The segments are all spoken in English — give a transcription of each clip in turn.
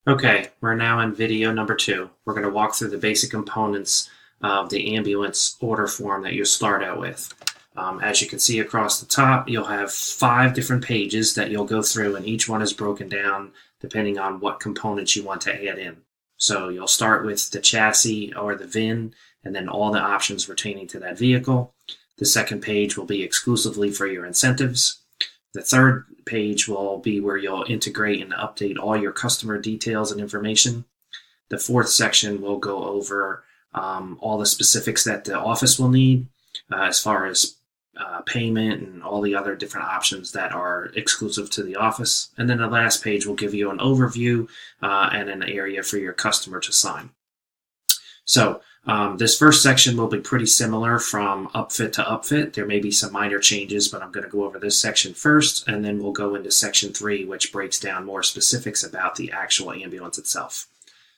Okay, we're now in video number 2. We're going to walk through the basic components of the ambulance order form that you'll start out with. As you can see across the top, you'll have 5 different pages that you'll go through, and each one is broken down depending on what components you want to add in. So you'll start with the chassis or the VIN, and then all the options pertaining to that vehicle. The second page will be exclusively for your incentives. The third page will be where you'll integrate and update all your customer details and information. The fourth section will go over all the specifics that the office will need as far as payment and all the other different options that are exclusive to the office. And then the last page will give you an overview and an area for your customer to sign. So this first section will be pretty similar from upfit to upfit. There may be some minor changes, but I'm going to go over this section first, and then we'll go into section 3, which breaks down more specifics about the actual ambulance itself.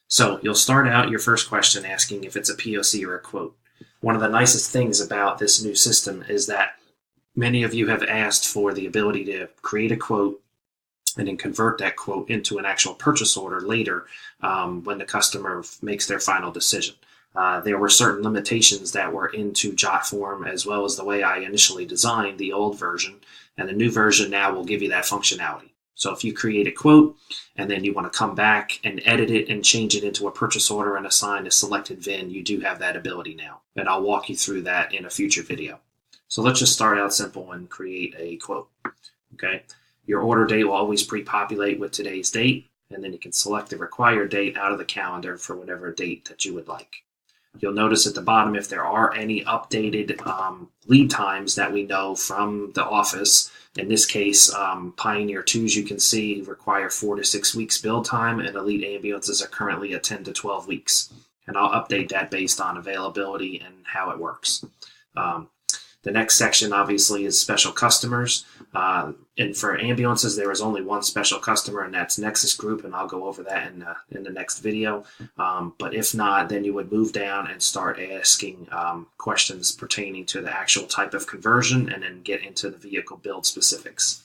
So you'll start out your first question asking if it's a POC or a quote. One of the nicest things about this new system is that many of you have asked for the ability to create a quote and then convert that quote into an actual purchase order later when the customer makes their final decision. There were certain limitations that were into JotForm as well as the way I initially designed the old version, and the new version now will give you that functionality. So if you create a quote and then you want to come back and edit it and change it into a purchase order and assign a selected VIN, you do have that ability now. And I'll walk you through that in a future video. So let's just start out simple and create a quote. Okay. Your order date will always pre-populate with today's date, and then you can select the required date out of the calendar for whatever date that you would like. You'll notice at the bottom if there are any updated lead times that we know from the office. In this case, Pioneer 2s, you can see, require 4 to 6 weeks build time, and Elite ambulances are currently at 10 to 12 weeks. And I'll update that based on availability and how it works. The next section, obviously, is special customers. And for ambulances, there is only one special customer, and that's Nexus Group, and I'll go over that in the next video. But if not, then you would move down and start asking questions pertaining to the actual type of conversion, and then get into the vehicle build specifics.